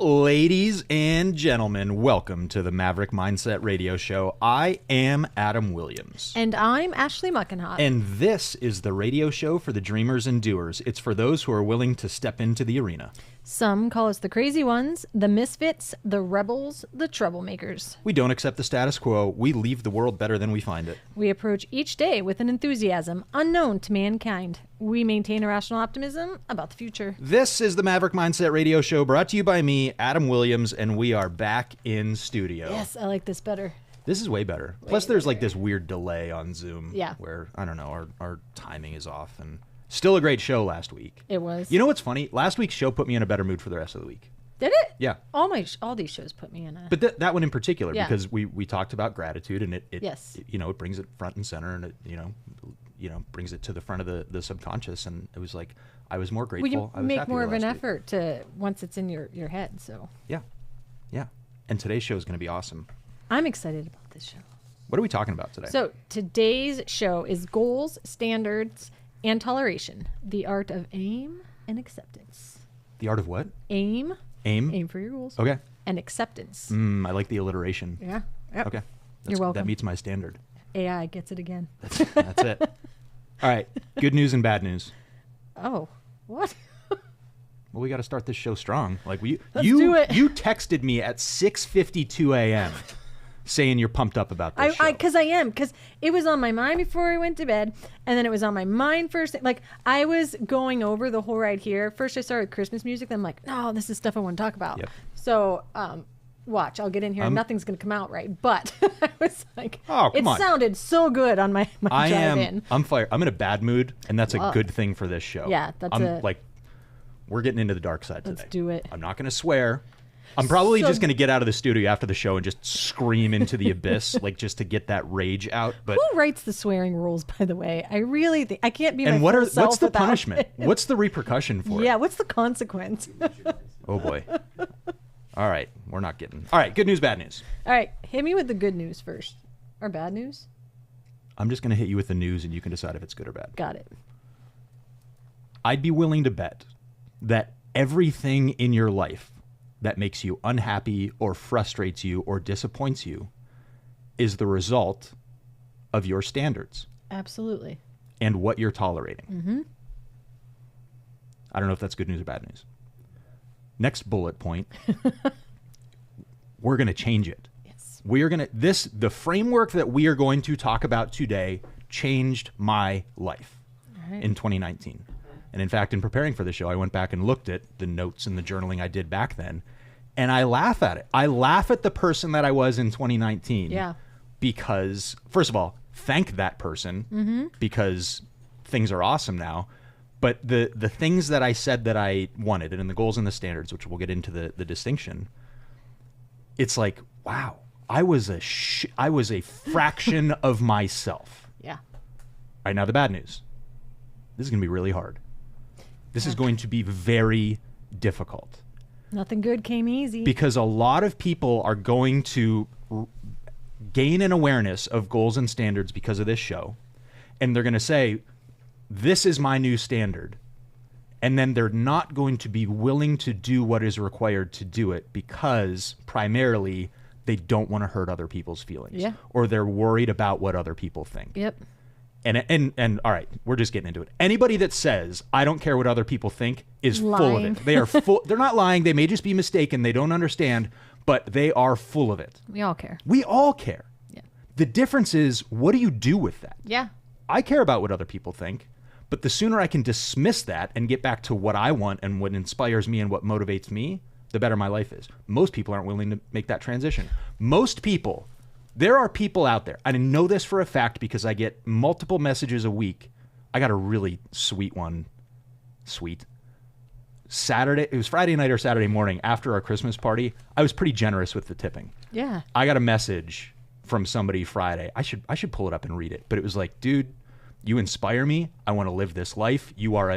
Ladies and gentlemen, welcome to the Maverick Mindset Radio Show. I am Adam Williams. And I'm Ashley Muckenhot. And this is the radio show for the dreamers and doers. It's for those who are willing to step into the arena. Some call us the crazy ones, the misfits, the rebels, the troublemakers. We don't accept the status quo. We leave the world better than we find it. We approach each day with an enthusiasm unknown to mankind. We maintain irrational optimism about the future. This is the Maverick Mindset Radio Show, brought to you by me, Adam Williams, and we are back in studio. Yes, I like this better. This is way better. Plus, there's like this weird delay on Zoom. Yeah. Where, I don't know, our timing is off. And still a great show last week. It was. You know what's funny? Last week's show put me in a better mood for the rest of the week. Did it? Yeah. All these shows put me in a... But that one in particular, Yeah. because we talked about gratitude, and it Yes. it brings it front and center, and it brings it to the front of the subconscious, and it was like I was more grateful. Well, I you was make happier more of an last week. effort to once it's in your head, so... Yeah. And today's show is going to be awesome. I'm excited about this show. What are we talking about today? So today's show is goals, standards, and toleration. The art of aim and acceptance. The art of what? Aim Aim for your goals. Okay. And acceptance. I like the alliteration. Yeah. Yep. Okay. You're welcome. That meets my standard. AI gets it again. That's it. All right. Good news and bad news. Oh, what? Well, we got to start this show strong. Like Let's do it. You texted me at 6:52 a.m. saying you're pumped up about this show. Because I am. Because it was on my mind before I went to bed, and then it was on my mind first. Like, I was going over the whole ride here. First, I started with Christmas music. Then I'm like, no, this is stuff I want to talk about. Yep. So, watch. I'll get in here, and nothing's going to come out right. But I was like, Oh, come on. It sounded so good on my drive in. I'm fired. I'm in a bad mood, and that's a Love. good thing for this show. Yeah, we're getting into the dark side today. Let's do it. I'm not going to swear. I'm probably just going to get out of the studio after the show and just scream into the abyss, like just to get that rage out. But Who writes the swearing rules, by the way? I really think I can't be my and full self what's the without punishment? it. What's the repercussion for Yeah, it? what's the consequence? Oh boy. All right, we're not getting. All right, good news, bad news. All right, hit me with the good news first. Or bad news? I'm just going to hit you with the news, and you can decide if it's good or bad. Got it. I'd be willing to bet that everything in your life that makes you unhappy or frustrates you or disappoints you is the result of your standards Absolutely. and what you're tolerating. Mm-hmm. I don't know if that's good news or bad news. Next bullet point, we're going to change it. Yes. We are going to, the framework that we are going to talk about today changed my life All right. in 2019. And in fact, in preparing for the show, I went back and looked at the notes and the journaling I did back then, and I laugh at it. I laugh at the person that I was in 2019. Yeah. Because, first of all, thank that person because things are awesome now. But the things that I said that I wanted, and in the goals and the standards, which we'll get into the distinction, it's like, wow, I was a fraction of myself. Yeah. All right, now the bad news. This is going to be really hard. This is going to be very difficult. Nothing good came easy. Because a lot of people are going to gain an awareness of goals and standards because of this show. And they're going to say, this is my new standard. And then they're not going to be willing to do what is required to do it because primarily they don't want to hurt other people's feelings. Yeah. Or they're worried about what other people think. Yep. And all right, we're just getting into it. Anybody that says, I don't care what other people think is full of Lying. it. They are full. They're not lying. They may just be mistaken. They don't understand, but they are full of it. We all care. We all care. Yeah. The difference is, what do you do with that? Yeah. I care about what other people think, but the sooner I can dismiss that and get back to what I want and what inspires me and what motivates me, the better my life is. Most people aren't willing to make that transition. Most people, there are people out there, I know this for a fact because I get multiple messages a week. I got a really sweet one. Sweet. Saturday, it was Friday night or Saturday morning after our Christmas party. I was pretty generous with the tipping. Yeah. I got a message from somebody Friday. I should pull it up and read it. But it was like, dude, you inspire me. I want to live this life. You are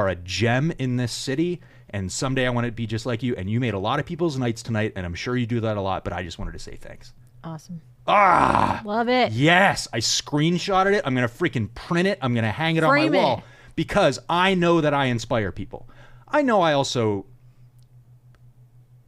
a gem in this city, and someday I want to be just like you. And you made a lot of people's nights tonight, and I'm sure you do that a lot, but I just wanted to say thanks. Awesome. Ah! Love it. Yes, I screenshotted it. I'm going to freaking print it. I'm going to hang it Frame on my wall it. because I know that I inspire people. I know I also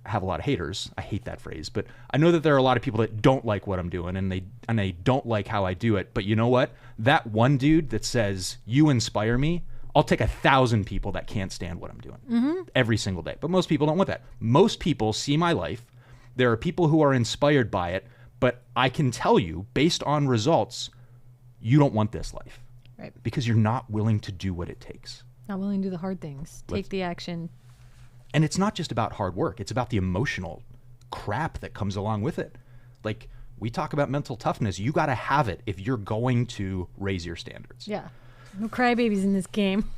have a lot of haters. I hate that phrase, but I know that there are a lot of people that don't like what I'm doing, and they don't like how I do it. But you know what? That one dude that says, you inspire me, I'll take 1,000 people that can't stand what I'm doing every single day. But most people don't want that. Most people see my life. There are people who are inspired by it, but I can tell you, based on results, you don't want this life. Right. Because you're not willing to do what it takes. Not willing to do the hard things. Take the action. And it's not just about hard work. It's about the emotional crap that comes along with it. Like, we talk about mental toughness. You got to have it if you're going to raise your standards. Yeah. No crybabies in this game.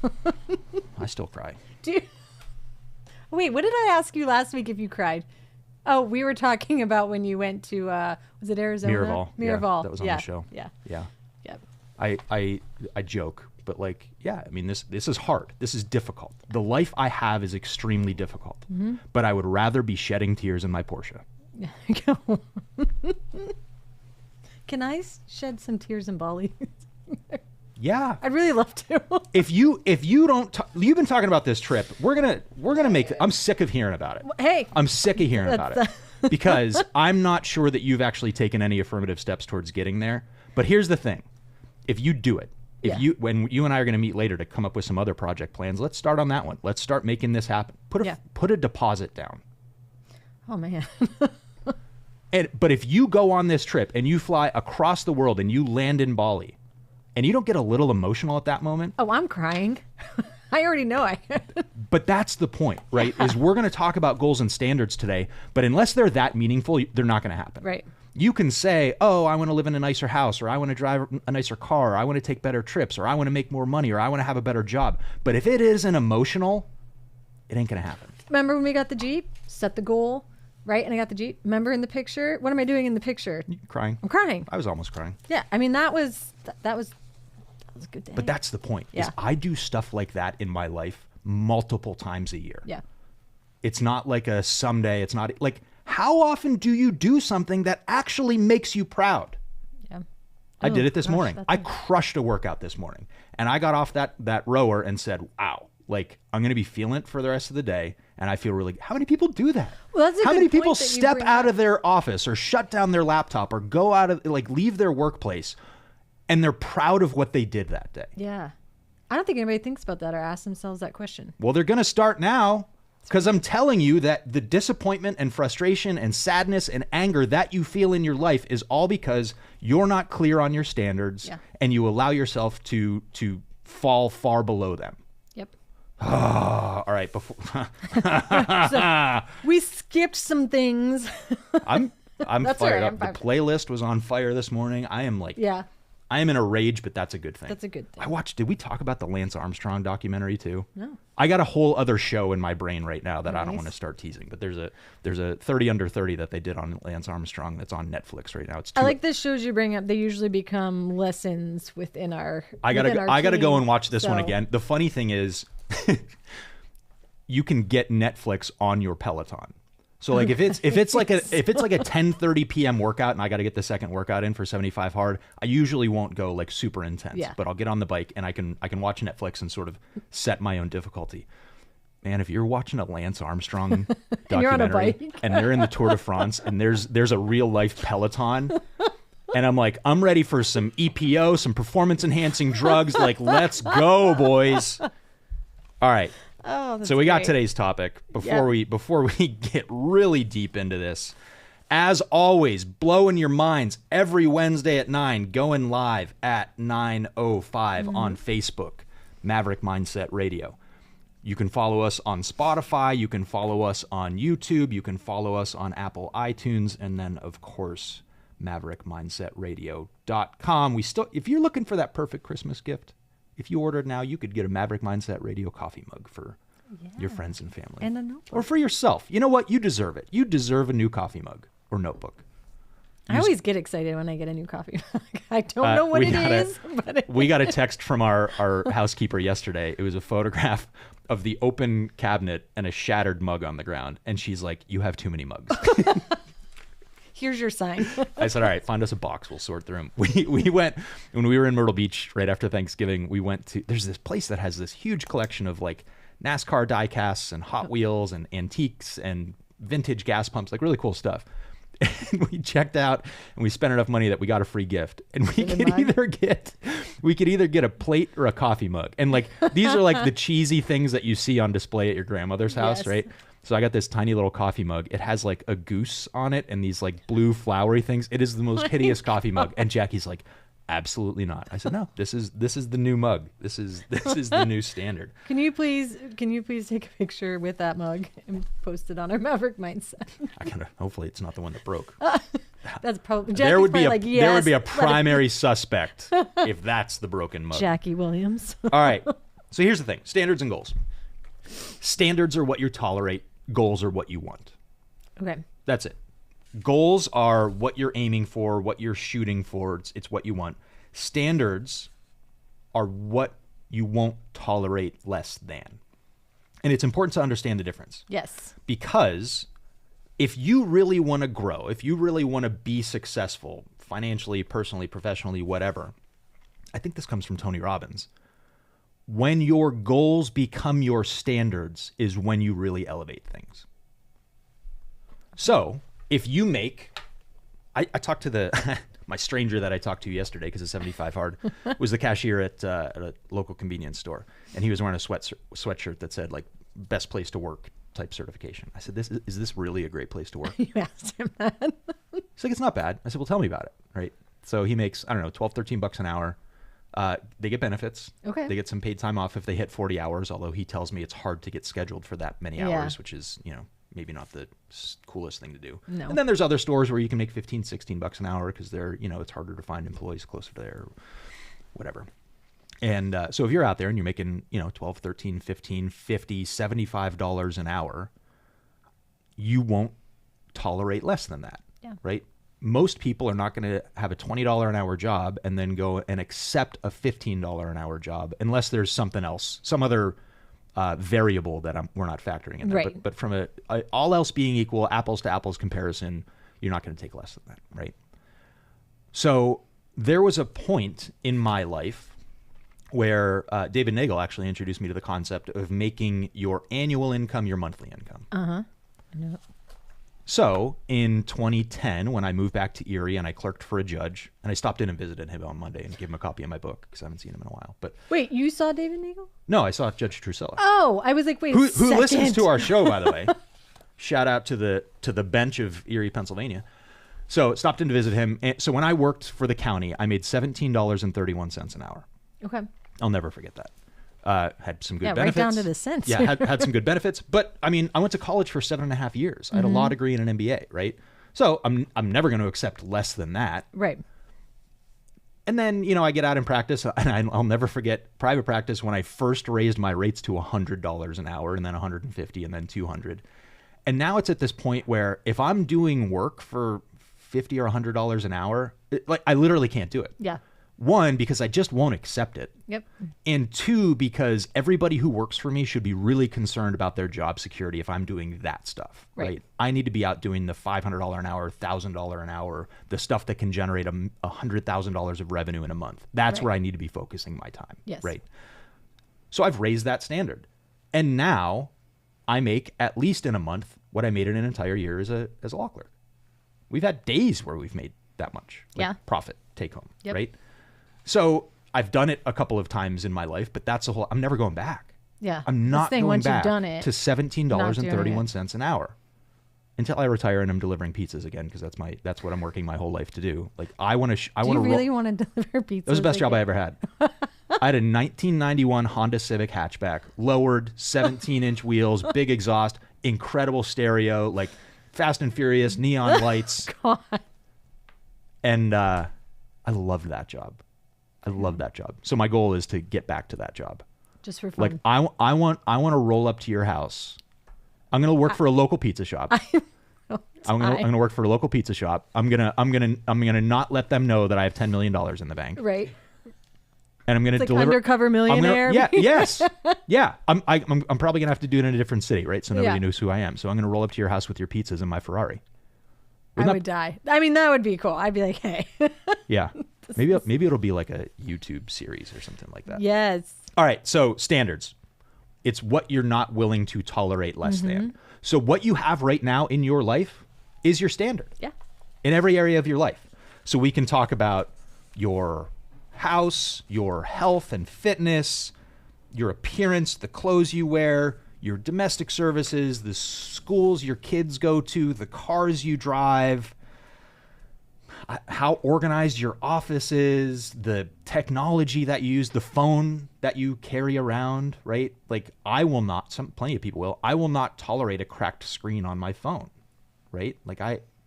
I still cry. Wait, what did I ask you last week if you cried? Oh, we were talking about when you went to, was it Arizona? Miraval. Miraval. Yeah, that was on the show. Yeah. Yeah. Yep. I joke, but like, yeah, I mean, this is hard. This is difficult. The life I have is extremely difficult, but I would rather be shedding tears in my Porsche. There you go. Can I shed some tears in Bali? Yeah. I'd really love to. If you don't, you've been talking about this trip. We're gonna make. I'm sick of hearing about it. Hey, I'm sick of hearing about it because I'm not sure that you've actually taken any affirmative steps towards getting there. But here's the thing: if you do it, when you and I are going to meet later to come up with some other project plans, let's start on that one. Let's start making this happen. Put a deposit down. Oh man. But if you go on this trip and you fly across the world and you land in Bali, and you don't get a little emotional at that moment. Oh, I'm crying. I already know I. But that's the point, right? Is we're going to talk about goals and standards today, but unless they're that meaningful, they're not going to happen. Right. You can say, oh, I want to live in a nicer house, or I want to drive a nicer car, or I want to take better trips, or I want to make more money, or I want to have a better job. But if it isn't emotional, it ain't going to happen. Remember when we got the Jeep? Set the goal, right? And I got the Jeep. Remember in the picture? What am I doing in the picture? Crying. I'm crying. I was almost crying. Yeah. I mean, that was a good day. But that's the point. Yeah. Is I do stuff like that in my life multiple times a year. Yeah. It's not like a someday. It's not like, how often do you do something that actually makes you proud? Yeah. I did it this morning. I crushed a workout this morning, and I got off that rower and said, wow, like, I'm going to be feeling it for the rest of the day. And I feel really, how many people do that? Well, that's a how good many point people that you step bring out up. of their office or shut down their laptop or go out of, like, leave their workplace and they're proud of what they did that day? Yeah. I don't think anybody thinks about that or asks themselves that question. Well, they're going to start now, because I'm telling you that the disappointment and frustration and sadness and anger that you feel in your life is all because you're not clear on your standards and you allow yourself to fall far below them. Yep. All right. Before So, we skipped some things. I'm That's fired all right, up. The playlist was on fire this morning. I am like, Yeah. I am in a rage, but that's a good thing. That's a good thing. I watched, did we talk about the Lance Armstrong documentary too? No. I got a whole other show in my brain right now that I don't Nice. want to start teasing, but there's a 30 under 30 that they did on Lance Armstrong that's on Netflix right now. It's I like the shows you bring up. They usually become lessons within our I gotta go team. and watch this one So- again. The funny thing is you can get Netflix on your Peloton. So like if it's like a 10:30 p.m. workout and I got to get the second workout in for 75 hard, I usually won't go like super intense, but I'll get on the bike and I can watch Netflix and sort of set my own difficulty. Man, if you're watching a Lance Armstrong documentary you're on a bike. and they're in the Tour de France and there's a real life Peloton and I'm like, I'm ready for some EPO, some performance enhancing drugs, like let's go, boys. All right. Oh, that's So we got great. today's topic before we get really deep into this. As always, blowing your minds every Wednesday at 9, going live at 9:05 on Facebook, Maverick Mindset Radio. You can follow us on Spotify, you can follow us on YouTube, you can follow us on Apple iTunes, and then of course maverickmindsetradio.com. If you're looking for that perfect Christmas gift, if you ordered now, you could get a Maverick Mindset Radio coffee mug for your friends and family. And a notebook. Or for yourself. You know what? You deserve it. You deserve a new coffee mug or notebook. I always get excited when I get a new coffee mug. I don't know what it is, but we got a text from our housekeeper yesterday. It was a photograph of the open cabinet and a shattered mug on the ground. And she's like, you have too many mugs. here's your sign. I said, all right, find us a box. We'll sort through them. We went, when we were in Myrtle Beach right after Thanksgiving, we went to, there's this place that has this huge collection of like NASCAR die casts and Hot Wheels and antiques and vintage gas pumps, like really cool stuff. And we checked out and we spent enough money that we got a free gift. And we could either get a plate or a coffee mug. And like these are like the cheesy things that you see on display at your grandmother's house, Yes. right? So I got this tiny little coffee mug. It has like a goose on it and these like blue flowery things. It is the most hideous coffee mug. And Jackie's like, absolutely not. I said, no, this is the new mug. This is the new standard. Can you please take a picture with that mug and post it on our Maverick Mindset? Hopefully it's not the one that broke. That's probably There would be a yes, primary suspect if that's the broken mug. Jackie Williams. All right. So here's the thing: standards and goals. Standards are what you tolerate. Goals are what you want. Okay. That's it. Goals are what you're aiming for, what you're shooting for. It's what you want. Standards are what you won't tolerate less than. And it's important to understand the difference. Yes. Because if you really want to grow, if you really want to be successful financially, personally, professionally, whatever, I think this comes from Tony Robbins. When your goals become your standards is when you really elevate things. So if you make, I talked to my stranger that I talked to yesterday because it's 75 hard was the cashier at a local convenience store. And he was wearing a sweatshirt that said like best place to work type certification. I said, is this really a great place to work? You asked him that. He's like, it's not bad. I said, well, tell me about it. Right. So he makes, I don't know, 12, 13 bucks an hour. They get benefits. Okay. They get some paid time off if they hit 40 hours, although he tells me it's hard to get scheduled for that many hours, which is, maybe not the coolest thing to do. No. And then there's other stores where you can make 15, 16 bucks an hour because they're, it's harder to find employees closer to there, whatever. And so if you're out there and you're making, 12, 13, 15, 50, $75 an hour, you won't tolerate less than that. Yeah. Right? Most people are not going to have a $20 an hour job and then go and accept a $15 an hour job unless there's something else, some other variable that we're not factoring in there. Right. But from a all else being equal, apples to apples comparison, you're not going to take less than that, right? So there was a point in my life where David Nagel actually introduced me to the concept of making your annual income your monthly income. Uh-huh. No. So in 2010, when I moved back to Erie and I clerked for a judge, and I stopped in and visited him on Monday and gave him a copy of my book because I haven't seen him in a while. But wait, you saw David Nagel? no, I saw Judge Trusilla. Oh, I was like, wait, who a second. listens to our show, by the way. Shout out to the bench of Erie, Pennsylvania. So stopped in to visit him. And so when I worked for the county, I made $17.31 an hour. Okay. I'll never forget that. Had some good Yeah, benefits. right down to the cents. Yeah, had some good benefits. But I mean, I went to college for 7.5 years. I had a law degree and an MBA, right? So I'm never going to accept less than that. Right. And then, I get out in practice, and I'll never forget private practice when I first raised my rates to $100 an hour, and then $150, and then $200. And now it's at this point where if I'm doing work for $50 or $100 an hour, I literally can't do it. Yeah. One, because I just won't accept it. Yep. And two, because everybody who works for me should be really concerned about their job security if I'm doing that stuff, right? I need to be out doing the $500 an hour, $1,000 an hour, the stuff that can generate $100,000 of revenue in a month. That's where I need to be focusing my time, Yes. right? So I've raised that standard. And now I make, at least in a month, what I made in an entire year as a law clerk. We've had days where we've made that much profit take home, right? So I've done it a couple of times in my life, but that's I'm never going back. Yeah. I'm not going once back you've done it, to $17.31 an hour until I retire and I'm delivering pizzas again because that's what I'm working my whole life to do. Like I want to. Do you really want to deliver pizza? That was the best job I ever had. I had a 1991 Honda Civic hatchback, lowered, 17-inch wheels, big exhaust, incredible stereo, like Fast and Furious, neon lights. God. And I loved that job. I love that job. So my goal is to get back to that job. Just for fun. Like I want to roll up to your house. I'm going to work for a local pizza shop. I'm going to work for a local pizza shop. I'm going to not let them know that I have $10 million in the bank. Right. And I'm going to Like deliver undercover millionaire. Yes. Yeah. I'm probably going to have to do it in a different city, right? So nobody knows who I am. So I'm going to roll up to your house with your pizzas in my Ferrari. I would die. I mean, that would be cool. I'd be like, hey. Yeah. Maybe it'll be like a YouTube series or something like that. Yes. All right. So standards. It's what you're not willing to tolerate less than. So what you have right now in your life is your standard. Yeah. In every area of your life. So we can talk about your house, your health and fitness, your appearance, the clothes you wear, your domestic services, the schools your kids go to, the cars you drive, how organized your office is, the technology that you use, the phone that you carry around, right? Like I will not, plenty of people will, I will not tolerate a cracked screen on my phone, right? Like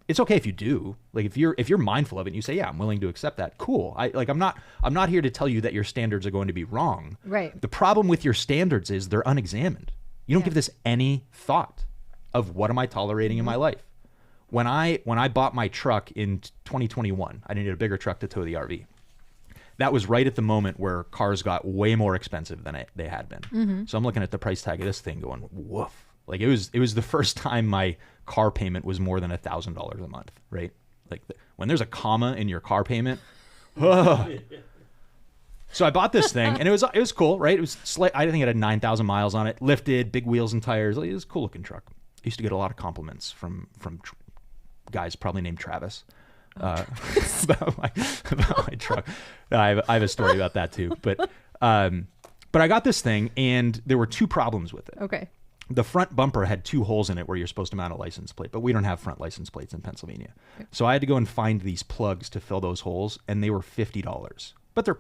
it's okay if you do. Like if you're mindful of it and you say, yeah, I'm willing to accept that. Cool. I'm not here to tell you that your standards are going to be wrong. Right. The problem with your standards is they're unexamined. You don't give this any thought of what am I tolerating in my life. When I bought my truck in 2021, I needed a bigger truck to tow the RV. That was right at the moment where cars got way more expensive than they had been. So I'm looking at the price tag of this thing going, woof. Like it was the first time my car payment was more than $1,000 a month, right? Like when there's a comma in your car payment. So I bought this thing and it was cool, right? It was I think it had 9,000 miles on it, lifted, big wheels and tires. Like, it was a cool looking truck. I used to get a lot of compliments from guys probably named Travis about my truck. I have a story about that too. But I got this thing and there were two problems with it. Okay. The front bumper had 2 holes in it where you're supposed to mount a license plate, but we don't have front license plates in Pennsylvania. Okay. So I had to go and find these plugs to fill those holes, and they were $50. But they're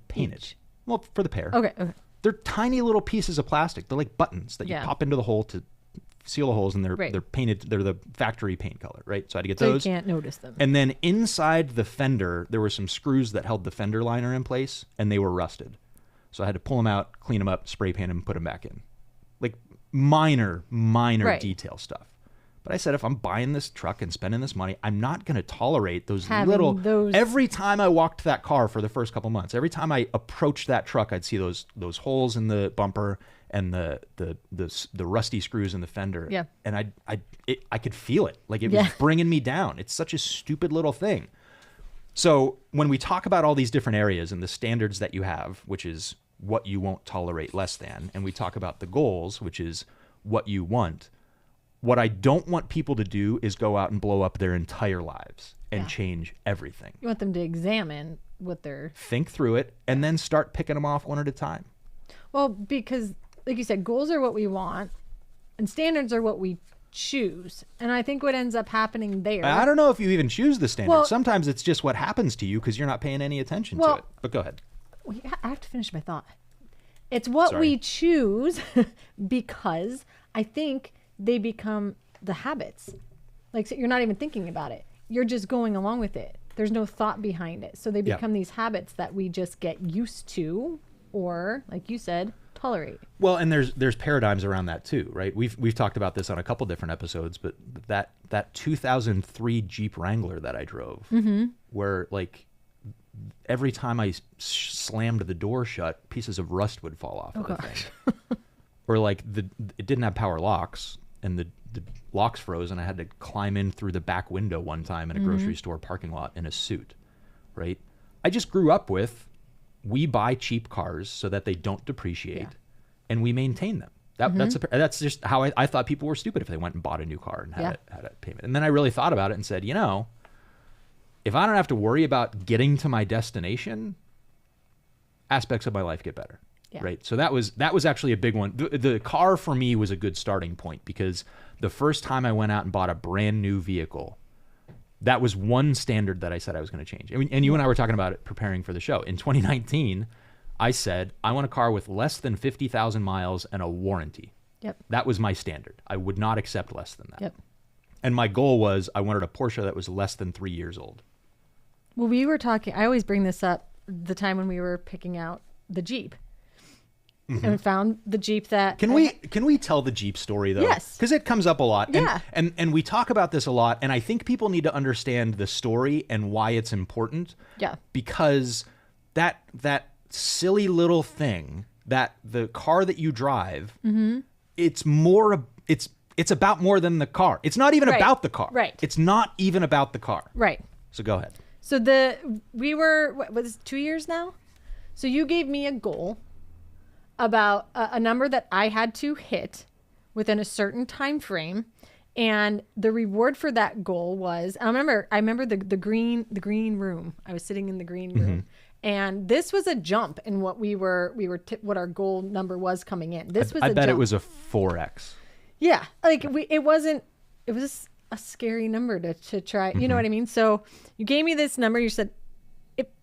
painted. Each. Well, for the pair. Okay. They're tiny little pieces of plastic. They're like buttons that you pop into the hole to seal the holes, and they're painted. They're the factory paint color, right? So I had to get those. So you can't notice them. And then inside the fender, there were some screws that held the fender liner in place, and they were rusted. So I had to pull them out, clean them up, spray paint them, and put them back in. Like minor detail stuff. But I said, if I'm buying this truck and spending this money, I'm not going to tolerate those every time I walked that car for the first couple months, every time I approached that truck, I'd see those holes in the bumper and the rusty screws in the fender. Yeah. And I could feel it. Like it was bringing me down. It's such a stupid little thing. So when we talk about all these different areas and the standards that you have, which is what you won't tolerate less than, and we talk about the goals, which is what you want, what I don't want people to do is go out and blow up their entire lives and change everything. You want them to examine what they're... Think through it and then start picking them off one at a time. Well, because like you said, goals are what we want and standards are what we choose. And I think what ends up happening there... I don't know if you even choose the standard. Well, sometimes it's just what happens to you because you're not paying any attention to it. But go ahead. I have to finish my thought. It's what we choose because I think they become the habits. Like, so you're not even thinking about it. You're just going along with it. There's no thought behind it. So they become these habits that we just get used to or, like you said, tolerate. Well, and there's paradigms around that too, right? We've talked about this on a couple different episodes, but that 2003 Jeep Wrangler that I drove, where like every time I slammed the door shut, pieces of rust would fall off of the thing. Or like it didn't have power locks and the locks froze and I had to climb in through the back window one time in a grocery store parking lot in a suit, right? I just grew up with, we buy cheap cars so that they don't depreciate and we maintain them. That's just how I thought people were stupid if they went and bought a new car and had a payment. And then I really thought about it and said, if I don't have to worry about getting to my destination, aspects of my life get better. Yeah. Right. So that was actually a big one. The car for me was a good starting point because the first time I went out and bought a brand new vehicle, that was one standard that I said I was going to change. And you and I were talking about it preparing for the show. In 2019, I said, I want a car with less than 50,000 miles and a warranty. Yep. That was my standard. I would not accept less than that. Yep. And my goal was I wanted a Porsche that was less than 3 years old. Well, we were talking, I always bring this up the time when we were picking out the Jeep. And found the Jeep that... Can we tell the Jeep story, though? Yes. Because it comes up a lot. Yeah. And we talk about this a lot, and I think people need to understand the story and why it's important. Yeah. Because that silly little thing, that the car that you drive, it's about more than the car. It's not even about the car. Right. It's not even about the car. Right. So go ahead. So we were, what was it, 2 years now? So you gave me a goal about a number that I had to hit within a certain time frame. And the reward for that goal was, I remember the green room. I was sitting in the green room, and this was a jump in what what our goal number was coming in. This was I bet jump. it was a 4x. Yeah, like it was a scary number to try. You know what I mean? So you gave me this number. You said,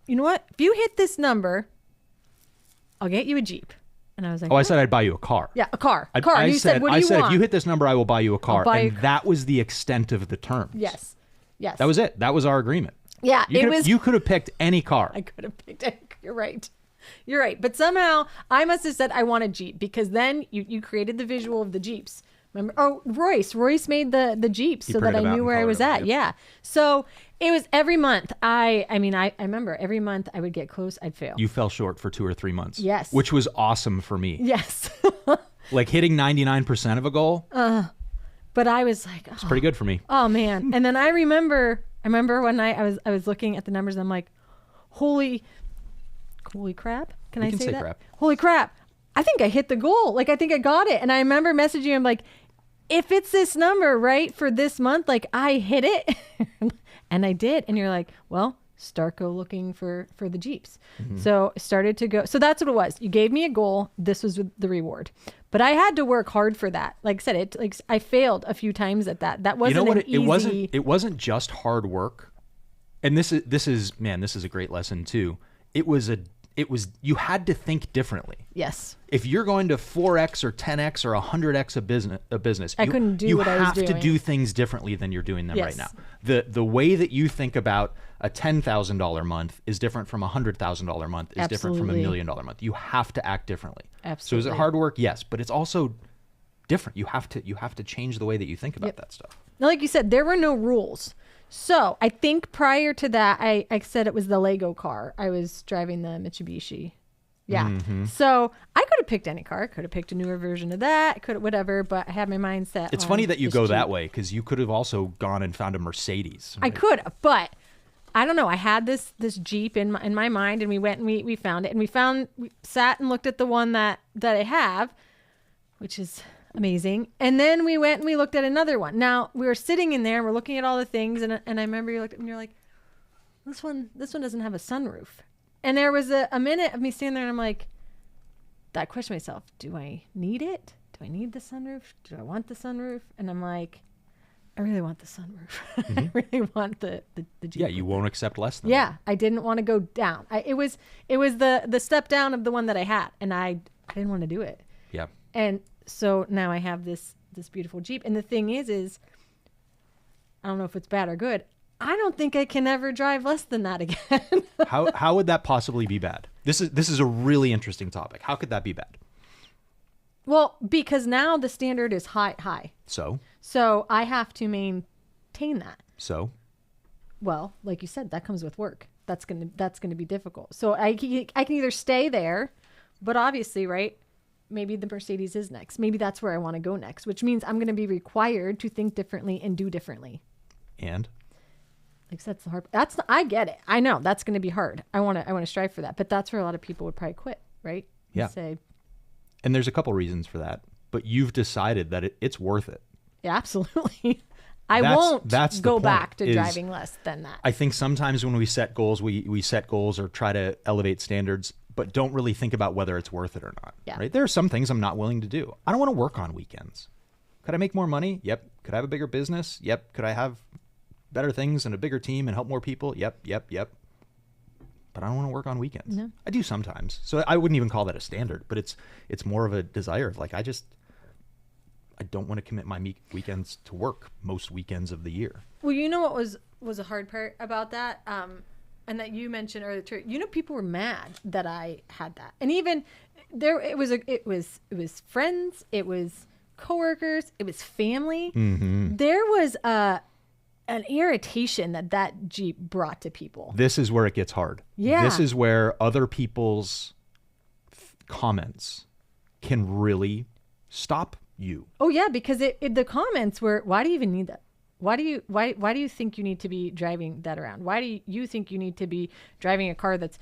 you know what? If you hit this number, I'll get you a Jeep. And I was like, I said I'd buy you a car. Yeah, a car. I And you said, what do you want? if you hit this number, I will buy you a car. And that was the extent of the terms. Yes. That was it. That was our agreement. Yeah, You could have picked any car. I could have picked it. You're right. You're right. But somehow I must have said I want a Jeep, because then you created the visual of the Jeeps. Remember? Oh, Royce made the Jeeps so that I knew where I was at. Yeah. So it was every month. I remember every month I would get close. I'd fail. You fell short for 2 or 3 months. Yes. Which was awesome for me. Yes. Like hitting 99% of a goal. But I was like, it's pretty good for me. Oh man. And then I remember one night I was looking at the numbers and I'm like, holy crap. Can I say that? Crap. Holy crap. I think I hit the goal. Like, I think I got it. And I remember messaging him like, if it's this number, right, for this month, like, I hit it. And I did. And you're like, well, start go looking for the Jeeps. So I started to go. So that's what it was. You gave me a goal. This was the reward. But I had to work hard for that. Like I said, I failed a few times at that. That wasn't easy. It wasn't just hard work. And this is a great lesson too. You had to think differently. Yes. If you're going to 4x or 10x or 100x a business, I couldn't do what I was doing. You have to do things differently than you're doing them Yes. right now. The way that you think about a $10,000 month is different from a $100,000 month, is different from $1 million month. You have to act differently. Absolutely. So is it hard work? Yes, but it's also different. You have to change the way that you think about that stuff. Now, like you said, there were no rules. So I think prior to that, I said it was the Lego car. I was driving the Mitsubishi. Yeah. So I could have picked any car. I could have picked a newer version of that. Could have whatever. But I had my mind set. It's funny that you go that way, because you could have also gone and found a Mercedes. Right? I could have, but I don't know. I had this Jeep in my mind, and we went and we found it, and we sat and looked at the one that I have, which is amazing. And then we went and we looked at another one. Now we were sitting in there and we're looking at all the things, and I remember you looked at me and you're like, this one doesn't have a sunroof. And there was a minute of me standing there and I'm like, I questioned myself, do I need it? Do I need the sunroof? Do I want the sunroof? And I'm like, I really want the sunroof. I really want the Jeep. Yeah, you won't accept less than that. I didn't want to go down. It was the step down of the one that I had, and I didn't want to do it. Yeah. And so now I have this beautiful Jeep. And the thing is I don't know if it's bad or good. I don't think I can ever drive less than that again. How would that possibly be bad? This is a really interesting topic. How could that be bad? Well, because now the standard is high. So I have to maintain that. Well, like you said, that comes with work. That's gonna be difficult. So I can either stay there, but obviously, right? Maybe the Mercedes is next. Maybe that's where I want to go next, which means I'm going to be required to think differently and do differently. And like that's the hard. I get it. I know that's going to be hard. I want to strive for that, but that's where a lot of people would probably quit, right? Yeah. And there's a couple reasons for that, but you've decided that it's worth it. Yeah, absolutely. I won't go back to driving less than that. I think sometimes when we set goals, we set goals or try to elevate standards, but don't really think about whether it's worth it or not. Yeah. Right? There are some things I'm not willing to do. I don't want to work on weekends. Could I make more money? Yep. Could I have a bigger business? Yep. Could I have better things and a bigger team and help more people? Yep. But I don't want to work on weekends. No. I do sometimes. So I wouldn't even call that a standard, but it's more of a desire of like, I don't want to commit my weekends to work most weekends of the year. Well, you know what was a hard part about that? And that you mentioned earlier too. You know, people were mad that I had that. And even there, it was friends, it was coworkers, it was family. Mm-hmm. There was an irritation that Jeep brought to people. This is where it gets hard. Yeah. This is where other people's comments can really stop you. Oh yeah, because the comments were, why do you even need that? Why do you think you need to be driving that around? Why do you think you need to be driving a car that's,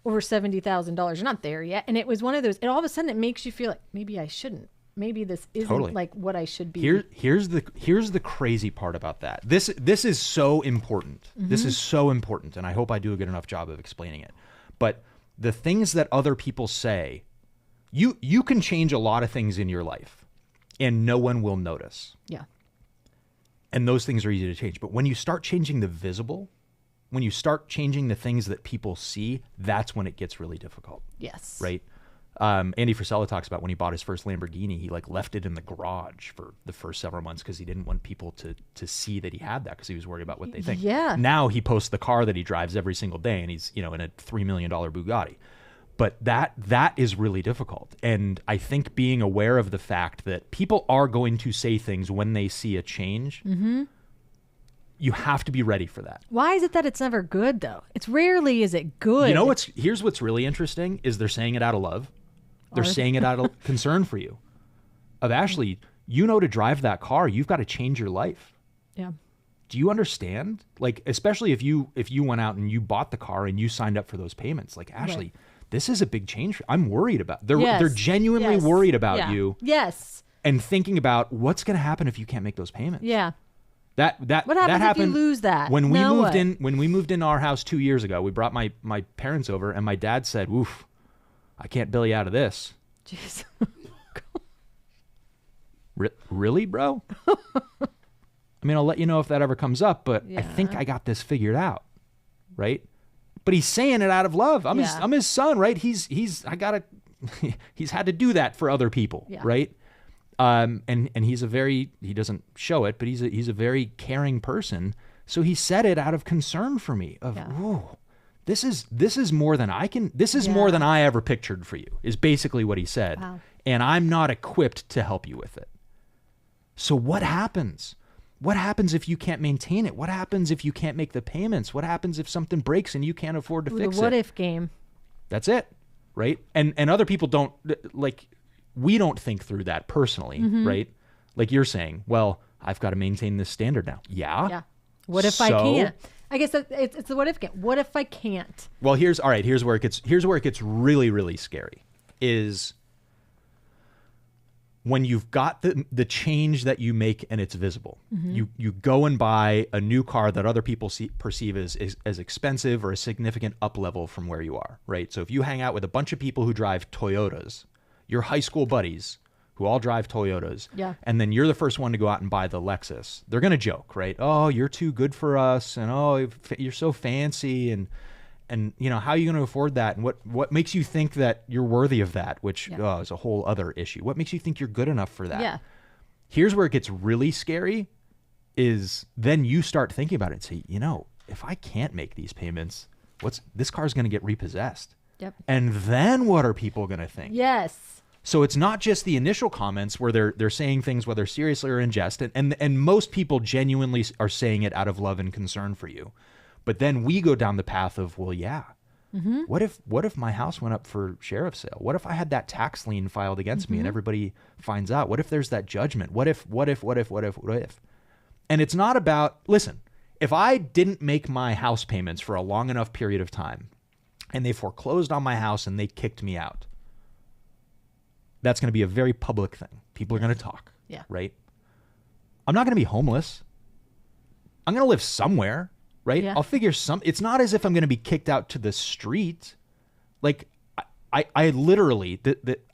over $70,000? You're not there yet. And it was one of those, and all of a sudden it makes you feel like maybe I shouldn't. maybe this isn't Totally. like what I should be. Here's the crazy part about that. This is so important. This is so important, and I hope I do a good enough job of explaining it. But the things that other people say, you can change a lot of things in your life, and no one will notice. Yeah. And those things are easy to change. But when you start changing the visible, when you start changing the things that people see, that's when it gets really difficult. Yes. Right? Andy Frisella talks about when he bought his first Lamborghini, he like left it in the garage for the first several months because he didn't want people to see that he had that because he was worried about what they think. Yeah. Now he posts the car that he drives every single day, and he's, in a $3 million Bugatti. But that is really difficult. And I think being aware of the fact that people are going to say things when they see a change, you have to be ready for that. Why is it that it's never good though? It's rarely is it good. Here's what's really interesting is they're saying it out of love. They're saying it out of concern for you. Of Ashley, to drive that car, you've got to change your life. Yeah. Do you understand? Like, especially if you went out and you bought the car and you signed up for those payments, like Ashley, this is a big change. I'm worried about. They're genuinely worried about you. Yes. And thinking about what's going to happen if you can't make those payments. Yeah. What happens happened if you lose that? when we moved into our house 2 years ago. We brought my parents over, and my dad said, "Oof, I can't bail you out of this." Jeez. Really, bro? I mean, I'll let you know if that ever comes up, but I think I got this figured out, right? But he's saying it out of love. I'm his son, right? He's had to do that for other people, right? And he's he doesn't show it, but he's a very caring person. So he said it out of concern for me of, "Whoa, this is more than I can, this is more than I ever pictured for you," is basically what he said. Wow. And I'm not equipped to help you with it. So what happens? What happens if you can't maintain it? What happens if you can't make the payments? What happens if something breaks and you can't afford to fix it? The what if game. That's it, right? And other people don't, like, we don't think through that personally, right? Like you're saying, well, I've got to maintain this standard now. Yeah. What if I can't? I guess it's the what if game. What if I can't? Well, here's where it gets really, really scary is when you've got the change that you make and it's visible. You go and buy a new car that other people perceive as expensive or a significant up level from where you are, right? So if you hang out with a bunch of people who drive Toyotas, your high school buddies who all drive Toyotas, and then you're the first one to go out and buy the Lexus, they're going to joke, right? "Oh, you're too good for us," and "Oh, you're so fancy," and how are you going to afford that? And what makes you think that you're worthy of that, which is a whole other issue. What makes you think you're good enough for that? Yeah. Here's where it gets really scary is then you start thinking about it and say, if I can't make these payments, this car's going to get repossessed. Yep. And then what are people going to think? Yes. So it's not just the initial comments where they're saying things, whether seriously or in jest, and most people genuinely are saying it out of love and concern for you. But then we go down the path of, well, what if my house went up for sheriff's sale? What if I had that tax lien filed against me and everybody finds out? What if there's that judgment? What if? And it's not about, listen, if I didn't make my house payments for a long enough period of time and they foreclosed on my house and they kicked me out, that's going to be a very public thing. People are going to talk, right? I'm not going to be homeless. I'm going to live somewhere. Right? Yeah. I'll figure it's not as if I'm going to be kicked out to the street. Like I literally,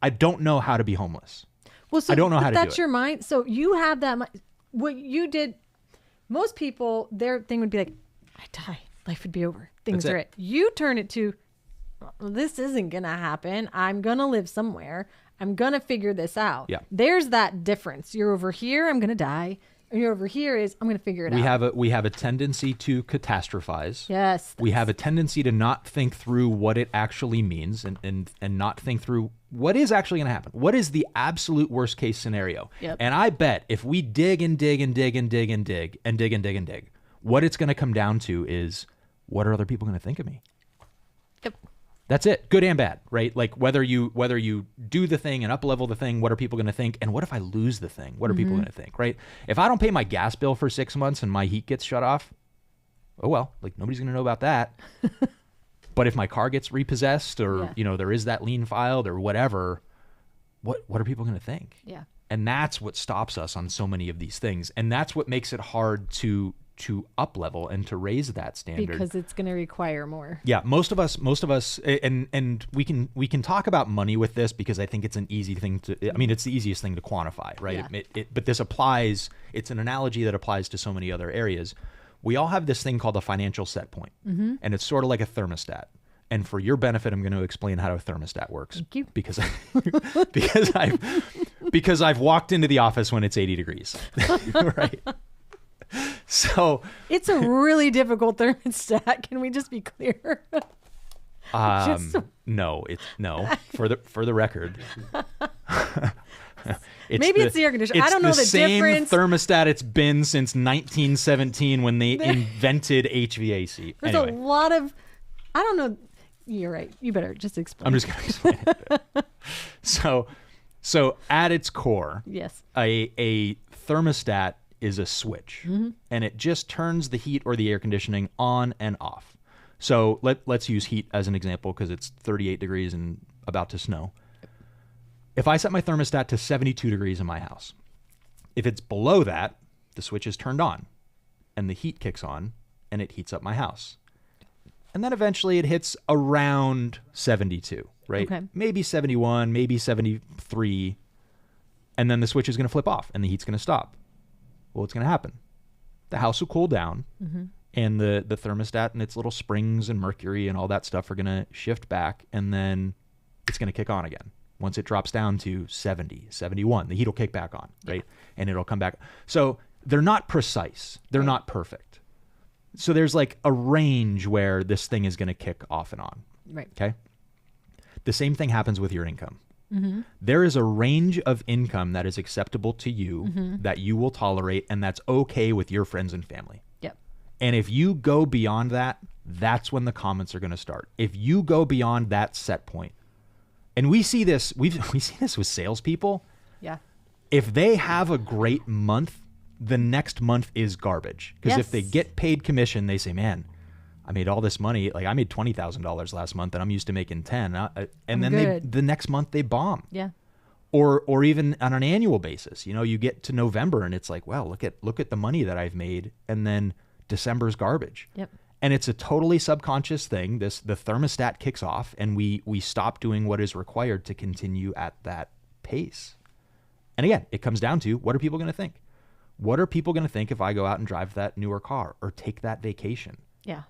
I don't know how to be homeless. Well, so I don't know how to do it. That's your mind. So you have that mind. What you did, most people, their thing would be like, I die, life would be over. Things are it. You turn it to, well, this isn't going to happen. I'm going to live somewhere. I'm going to figure this out. Yeah. There's that difference. You're over here, I'm going to die. And you're over here is, I'm going to figure it out. We have a tendency to catastrophize. Yes. We have a tendency to not think through what it actually means and not think through what is actually going to happen. What is the absolute worst case scenario? Yep. And I bet if we dig and dig and dig and dig and dig and dig and dig and dig, what it's going to come down to is, what are other people going to think of me? Yep. That's it. Good and bad, right? Like whether you do the thing and up level the thing, what are people going to think? And what if I lose the thing? What are people going to think, right? If I don't pay my gas bill for 6 months and my heat gets shut off, oh well, like nobody's going to know about that. But if my car gets repossessed or, there is that lien filed or whatever, what are people going to think? Yeah. And that's what stops us on so many of these things. And that's what makes it hard to up level and to raise that standard. Because it's going to require more. Yeah, most of us, and we can talk about money with this because I think it's an easy thing to, I mean, it's the easiest thing to quantify, right? Yeah. But this applies, it's an analogy that applies to so many other areas. We all have this thing called a financial set point, and it's sort of like a thermostat. And for your benefit, I'm going to explain how a thermostat works. Thank you. Because I've walked into the office when it's 80 degrees, right? So it's a really difficult thermostat. Can we just be clear? No, for the record. Maybe it's the air conditioner. I don't know the difference. Same thermostat it's been since 1917 when they invented HVAC. There's a lot of, I don't know. You're right. You better just explain. I'm just going to explain it. So at its core, yes, a thermostat is a switch, and it just turns the heat or the air conditioning on and off. So let's use heat as an example because it's 38 degrees and about to snow. If I set my thermostat to 72 degrees in my house, if it's below that, the switch is turned on and the heat kicks on and it heats up my house. And then eventually it hits around 72, right? Okay. Maybe 71, maybe 73. And then the switch is going to flip off and the heat's going to stop. Well, what's going to happen? The house will cool down and the thermostat and its little springs and mercury and all that stuff are going to shift back, and then it's going to kick on again. Once it drops down to 70, 71, the heat will kick back on, right? And it'll come back. So they're not precise. They're not perfect. So there's like a range where this thing is going to kick off and on. Right. Okay. The same thing happens with your income. There is a range of income that is acceptable to you that you will tolerate, and that's okay with your friends and family. Yep. And if you go beyond that, that's when the comments are going to start. If you go beyond that set point, and we see this, we see this with salespeople. Yeah. If they have a great month, the next month is garbage. Because if they get paid commission, they say, man, I made all this money. Like I made $20,000 last month and I'm used to making 10. And then the next month they bomb. Yeah. Or even on an annual basis, you know, you get to November and it's like, well, look at the money that I've made. And then December's garbage. Yep. And it's a totally subconscious thing. The thermostat kicks off and we stop doing what is required to continue at that pace. And again, it comes down to, what are people going to think? What are people going to think if I go out and drive that newer car or take that vacation? Yeah.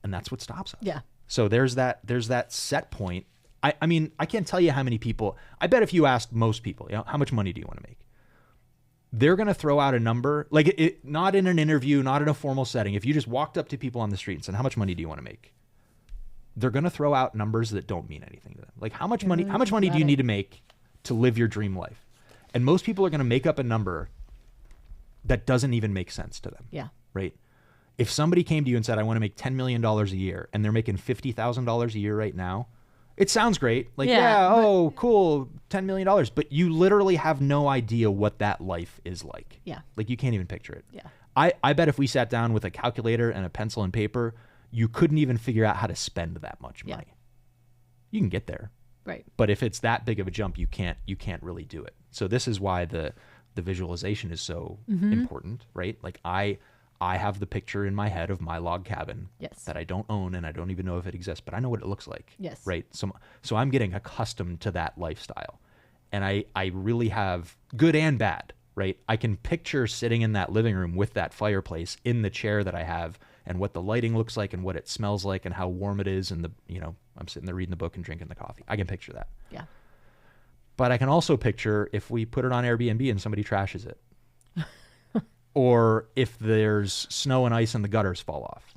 And that's what stops us. Yeah. So there's that set point. I mean, I can't tell you how many people, I bet if you asked most people, you know, how much money do you want to make? They're going to throw out a number, like not in an interview, not in a formal setting. If you just walked up to people on the street and said, how much money do you want to make? They're going to throw out numbers that don't mean anything to them. Like how much money do you need to make to live your dream life? And most people are going to make up a number that doesn't even make sense to them. Yeah. Right? If somebody came to you and said, I want to make $10 million a year, and they're making $50,000 a year right now, it sounds great. Like, cool, $10 million. But you literally have no idea what that life is like. Yeah. Like, you can't even picture it. Yeah. I bet if we sat down with a calculator and a pencil and paper, you couldn't even figure out how to spend that much money. Yeah. You can get there. Right. But if it's that big of a jump, you can't really do it. So this is why the visualization is so important, right? Like I have the picture in my head of my log cabin that I don't own and I don't even know if it exists, but I know what it looks like. Yes. Right. So I'm getting accustomed to that lifestyle. And I really have good and bad, right? I can picture sitting in that living room with that fireplace in the chair that I have and what the lighting looks like and what it smells like and how warm it is. And I'm sitting there reading the book and drinking the coffee. I can picture that. Yeah. But I can also picture if we put it on Airbnb and somebody trashes it. Or if there's snow and ice and the gutters fall off.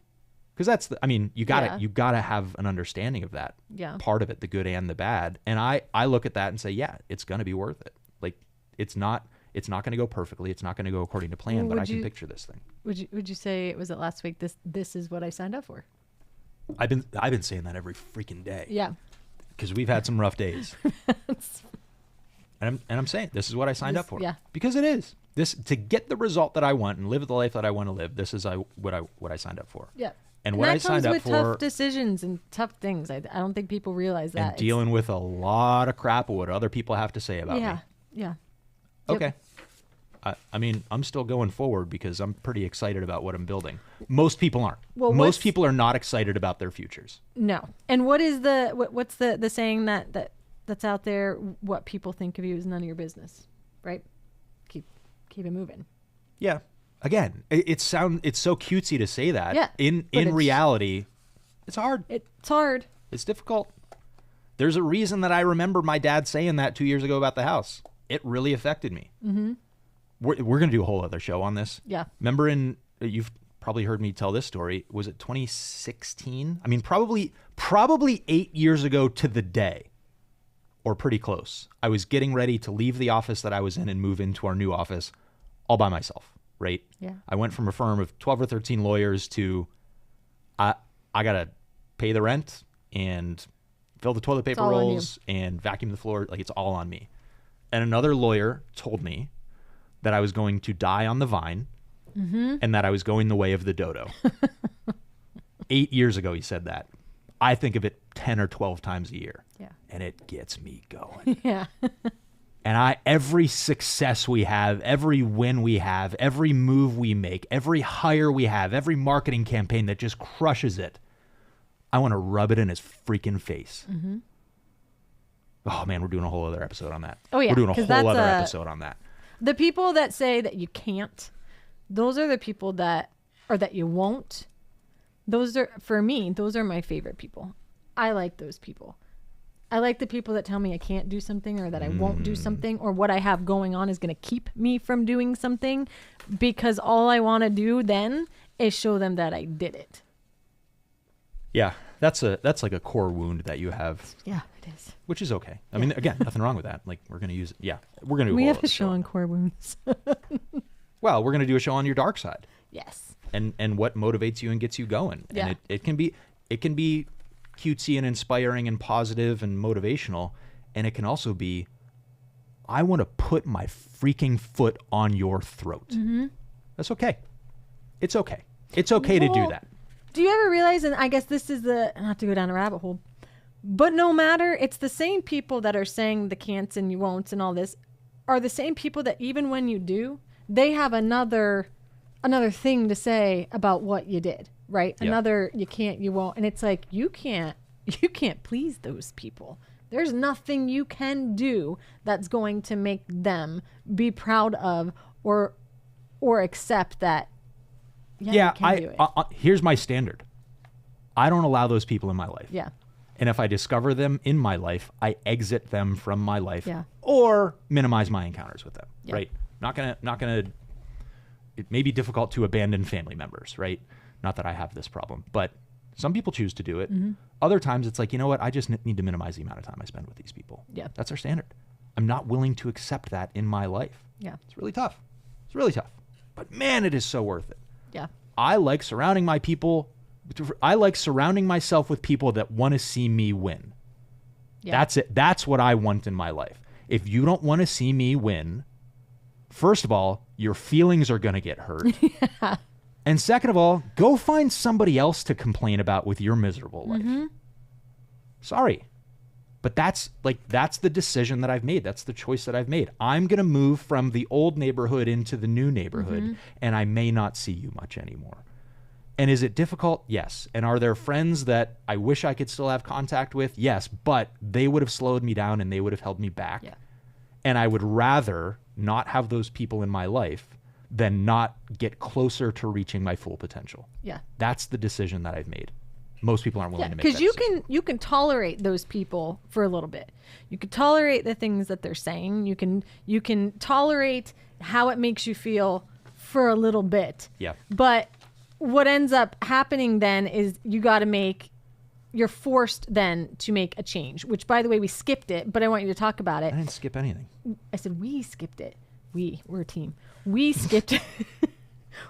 Because you gotta have an understanding of that part of it, the good and the bad. And I look at that and say, yeah, it's gonna be worth it. Like it's not gonna go perfectly, it's not gonna go according to plan, but I can picture this thing. Would you say, was it last week, this is what I signed up for? I've been saying that every freaking day. Yeah. Because we've had some rough days. And I'm saying this is what I signed up for. Yeah. Because it is. This to get the result that I want and live the life that I want to live. This is what I signed up for. Yeah. And what I signed up with for, tough decisions and tough things. I don't think people realize that. And dealing with a lot of crap of what other people have to say about me. Yeah. Okay. I mean, I'm still going forward because I'm pretty excited about what I'm building. Most people aren't. Well, most people are not excited about their futures. No. And what is what's the saying that's out there? What people think of you is none of your business, right? Keep it moving. Yeah. Again, it's so cutesy to say that. Yeah. In reality, it's hard. It's hard. It's difficult. There's a reason that I remember my dad saying that 2 years ago about the house. It really affected me. Mm-hmm. We're going to do a whole other show on this. Yeah. Remember you've probably heard me tell this story. Was it 2016? I mean, probably 8 years ago to the day, or pretty close. I was getting ready to leave the office that I was in and move into our new office all by myself, right? Yeah. I went from a firm of 12 or 13 lawyers to I got to pay the rent and fill the toilet paper rolls and vacuum the floor. Like, it's all on me. And another lawyer told me that I was going to die on the vine, and that I was going the way of the dodo. 8 years ago, he said that. I think of it 10 or 12 times a year. Yeah. And it gets me going. Yeah. And every success we have, every win we have, every move we make, every hire we have, every marketing campaign that just crushes it, I want to rub it in his freaking face. Mm-hmm. Oh, man, we're doing a whole other episode on that. Oh, yeah. We're doing a whole other episode on that. The people that say that you can't, those are the people that you won't. Those are, for me, those are my favorite people. I like those people. I like the people that tell me I can't do something, or that I won't do something, or what I have going on is going to keep me from doing something, because all I want to do then is show them that I did it. Yeah, that's like a core wound that you have. Yeah, it is. Which is okay. I mean, again, nothing wrong with that. Like, we're going to use it. Yeah, we're going to do We have a show on core wounds. Well, we're going to do a show on your dark side. Yes. And what motivates you and gets you going. Yeah. And it can be cutesy and inspiring and positive and motivational, and it can also be, I want to put my freaking foot on your throat. Mm-hmm. That's okay. It's okay. It's okay to do that. Do you ever realize, and I guess this is not to go down a rabbit hole, but no matter, it's the same people that are saying the can'ts and you won'ts and all this are the same people that even when you do, they have another thing to say about what you did, right? Yep. Another, you can't, you won't. And it's like, you can't please those people. There's nothing you can do that's going to make them be proud of or accept that. Yeah, you can do it. Here's my standard. I don't allow those people in my life. Yeah. And if I discover them in my life, I exit them from my life, yeah, or minimize my encounters with them, yeah, right? Not gonna. It may be difficult to abandon family members, right? Not that I have this problem, but some people choose to do it. Mm-hmm. Other times it's like, you know what? I just need to minimize the amount of time I spend with these people. Yeah. That's our standard. I'm not willing to accept that in my life. Yeah. It's really tough. It's really tough. But man, it is so worth it. Yeah. I like surrounding myself with people that want to see me win. Yeah. That's it. That's what I want in my life. If you don't want to see me win, first of all, your feelings are going to get hurt. Yeah. And second of all, go find somebody else to complain about with your miserable life. Mm-hmm. Sorry. But that's the decision that I've made. That's the choice that I've made. I'm going to move from the old neighborhood into the new neighborhood, mm-hmm, and I may not see you much anymore. And is it difficult? Yes. And are there friends that I wish I could still have contact with? Yes. But they would have slowed me down and they would have held me back. Yeah. And I would rather not have those people in my life than not get closer to reaching my full potential. Yeah. That's the decision that I've made. Most people aren't willing to make that decision. Because you can tolerate those people for a little bit. You can tolerate the things that they're saying. You can tolerate how it makes you feel for a little bit. Yeah. But what ends up happening then is you're forced then to make a change, which, by the way, we skipped it, but I want you to talk about it. I didn't skip anything. I said we skipped it. We're a team. We skipped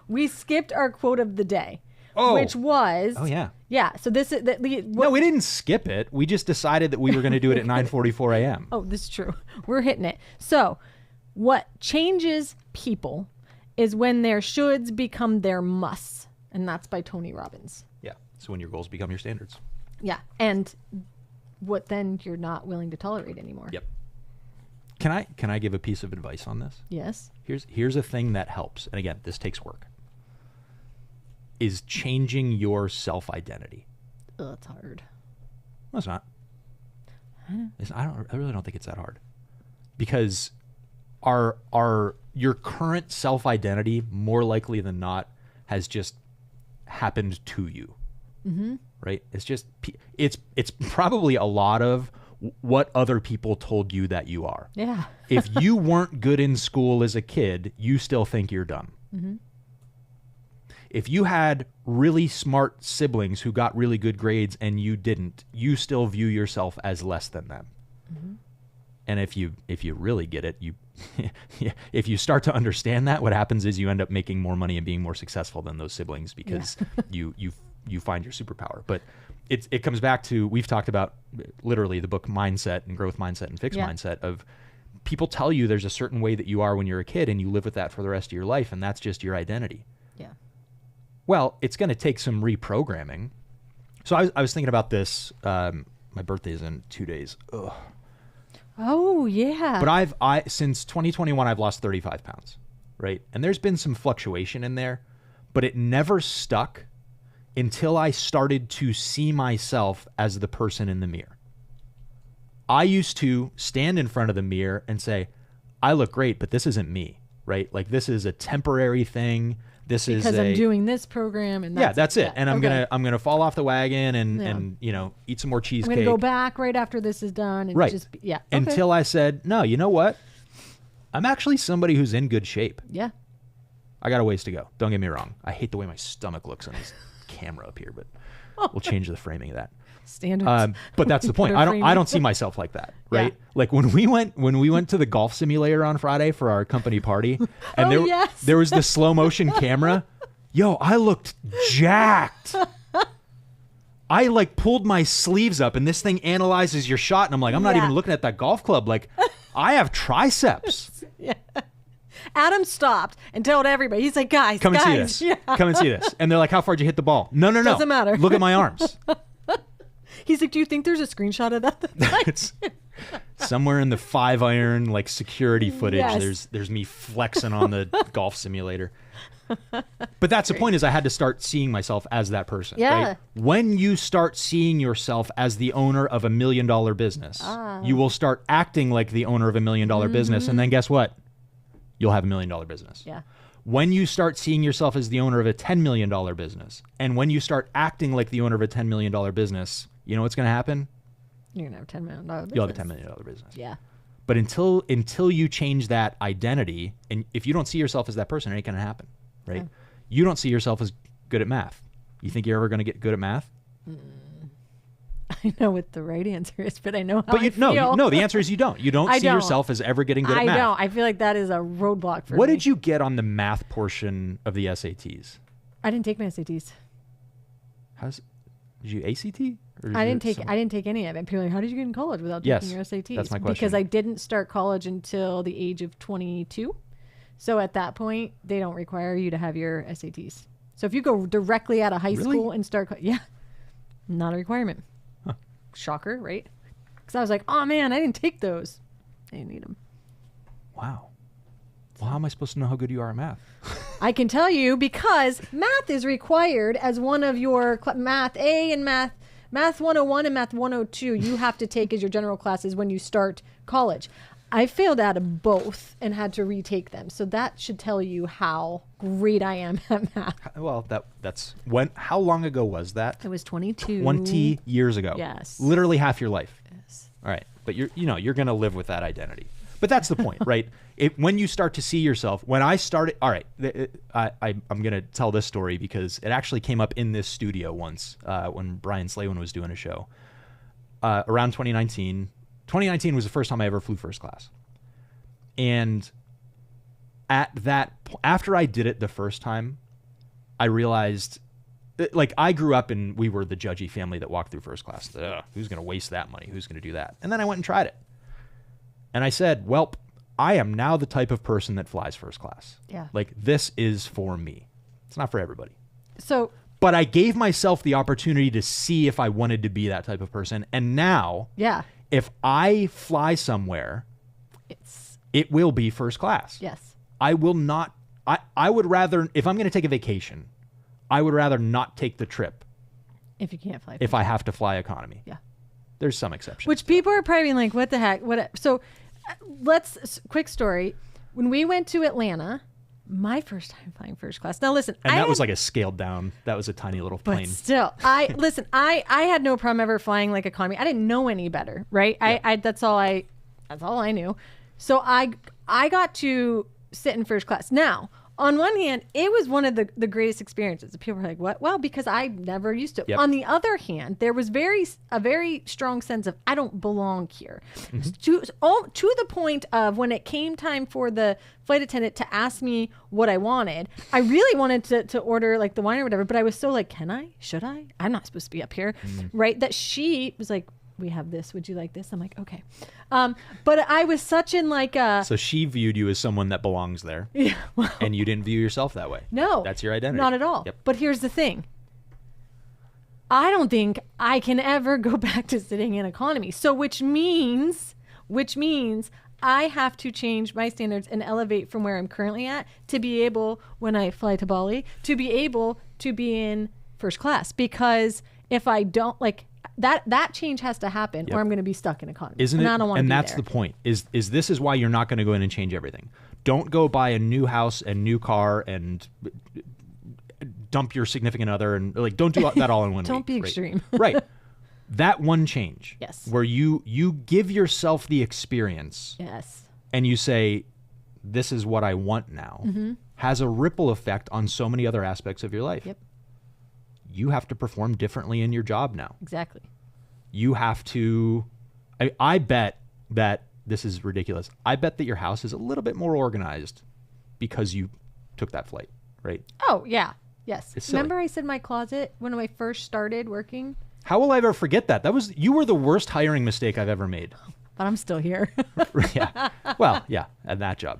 we skipped our quote of the day. Oh. Which was... Oh, yeah. Yeah. So this is... No, we didn't skip it. We just decided that we were going to do it at 9:44 a.m. Oh, this is true. We're hitting it. So what changes people is when their shoulds become their musts. And that's by Tony Robbins. Yeah. So when your goals become your standards. Yeah. And what then you're not willing to tolerate anymore. Yep. Can I give a piece of advice on this? Yes. Here's a thing that helps. And again, this takes work. Is changing your self-identity. Oh, that's hard. No, it's not. I really don't think it's that hard. Because your current self-identity, more likely than not, has just happened to you. Mm-hmm. Right? It's probably a lot of what other people told you that you are. Yeah. If you weren't good in school as a kid, you still think you're dumb. Mm-hmm. If you had really smart siblings who got really good grades and you didn't, you still view yourself as less than them. Mm-hmm. And if you really get it, if you start to understand that, what happens is you end up making more money and being more successful than those siblings because you find your superpower. But it comes back to, we've talked about literally the book Mindset and Growth Mindset and Fixed Mindset of people tell you there's a certain way that you are when you're a kid and you live with that for the rest of your life and that's just your identity. Yeah. Well, it's going to take some reprogramming. So I was thinking about this. My birthday's in 2 days. Ugh. Oh, yeah. But since 2021, I've lost 35 pounds, right? And there's been some fluctuation in there, but it never stuck until I started to see myself as the person in the mirror. I used to stand in front of the mirror and say, I look great, but this isn't me, right? Like this is a temporary thing. Because I'm doing this program and that's it. And I'm gonna fall off the wagon and eat some more cheesecake. I'm gonna go back right after this is done and Until I said, no, you know what? I'm actually somebody who's in good shape. Yeah. I got a ways to go. Don't get me wrong. I hate the way my stomach looks on this camera up here, but we'll change the framing of that. Standards. But that's the point. I don't see myself like that, right? Yeah. Like when we went to the golf simulator on Friday for our company party, and there was the slow motion camera. Yo, I looked jacked. I like pulled my sleeves up, and this thing analyzes your shot, and I'm like, I'm not even looking at that golf club. Like, I have triceps. Yeah. Adam stopped and told everybody. He's like, guys, come and see this. Yeah. Come and see this. And they're like, how far did you hit the ball? No. Doesn't matter. Look at my arms. He's like, do you think there's a screenshot of that? It's somewhere in the 5-iron like security footage. Yes. There's me flexing on the golf simulator. But that's the point, is I had to start seeing myself as that person. Yeah. Right? When you start seeing yourself as the owner of $1 million business, you will start acting like the owner of $1 million business. And then guess what? You'll have $1 million business. Yeah. When you start seeing yourself as the owner of a $10 million business, and when you start acting like the owner of a $10 million business, you know what's going to happen? You're going to have $10 million business. You'll have a $10 million business. Yeah. But until you change that identity, and if you don't see yourself as that person, it ain't going to happen, right? Yeah. You don't see yourself as good at math. You think you're ever going to get good at math? I know what the right answer is, but I know how I feel. No, the answer is you don't. You don't see yourself as ever getting good at math. I don't. I feel like that is a roadblock for me. What did you get on the math portion of the SATs? I didn't take my SATs. Did you ACT? I didn't take any of it. People are like, how did you get in college without taking your SATs? That's my question. Because I didn't start college until the age of 22. So at that point, they don't require you to have your SATs. So if you go directly out of high school and start, not a requirement. Huh. Shocker, right? Because I was like, oh man, I didn't take those. I didn't need them. Wow. Well, how am I supposed to know how good you are at math? I can tell you because math is required as one of your math A and math 101 and math 102 you have to take as your general classes when you start college. I failed out of both and had to retake them. So that should tell you how great I am at math. Well, that's when. How long ago was that? It was 22. 20 years ago. Yes. Literally half your life. Yes. All right. But you're going to live with that identity. But that's the point, right? When you start to see yourself, when I started, all right, I'm going to tell this story because it actually came up in this studio once when Brian Slaywin was doing a show around 2019. 2019 was the first time I ever flew first class. And after I did it the first time, I realized, like, I grew up and we were the judgy family that walked through first class. Who's going to waste that money? Who's going to do that? And then I went and tried it. And I said, well, I am now the type of person that flies first class. Yeah. Like, this is for me. It's not for everybody. So, But I gave myself the opportunity to see if I wanted to be that type of person. And now, if I fly somewhere, it will be first class. Yes. I will not, I would rather, if I'm going to take a vacation, I would rather not take the trip. If you can't fly. If I have to fly economy. Yeah. There's some exceptions. Which people are probably being like, what the heck? So quick story. When we went to Atlanta, my first time flying first class. Now listen. And that was like a scaled down, that was a tiny little plane. But still, I had no problem ever flying like economy. I didn't know any better, right? Yeah. That's all I knew. So I got to sit in first class. Now, on one hand, it was one of the greatest experiences. People were like, what? Well, because I never used to. Yep. On the other hand, there was a very strong sense of I don't belong here. Mm-hmm. To the point of when it came time for the flight attendant to ask me what I wanted, I really wanted to order like the wine or whatever, but I was so like, can I? Should I? I'm not supposed to be up here. Mm-hmm. Right? That she was like, we have this. Would you like this? I'm like, okay. But I was such in like a... So she viewed you as someone that belongs there. Yeah. Well, and you didn't view yourself that way. No. That's your identity. Not at all. Yep. But here's the thing. I don't think I can ever go back to sitting in economy. So which means I have to change my standards and elevate from where I'm currently at to be able, when I fly to Bali, to be able to be in first class. Because if I don't, like... That change has to happen, or I'm going to be stuck in economy. Isn't it? And I don't want to and be that's there. The point. Is this is why you're not going to go in and change everything. Don't go buy a new house and new car and dump your significant other and like don't do that all in one. Don't be extreme. Right. That one change. Yes. Where you give yourself the experience. Yes. And you say, "This is what I want now," mm-hmm. has a ripple effect on so many other aspects of your life. Yep. You have to perform differently in your job now. Exactly. You have to, I bet that, this is ridiculous, I bet that your house is a little bit more organized because you took that flight, right? Oh, yeah. Yes. It's silly. Remember I said my closet when I first started working? How will I ever forget that? You were the worst hiring mistake I've ever made. But I'm still here. Yeah. Well, yeah, at that job.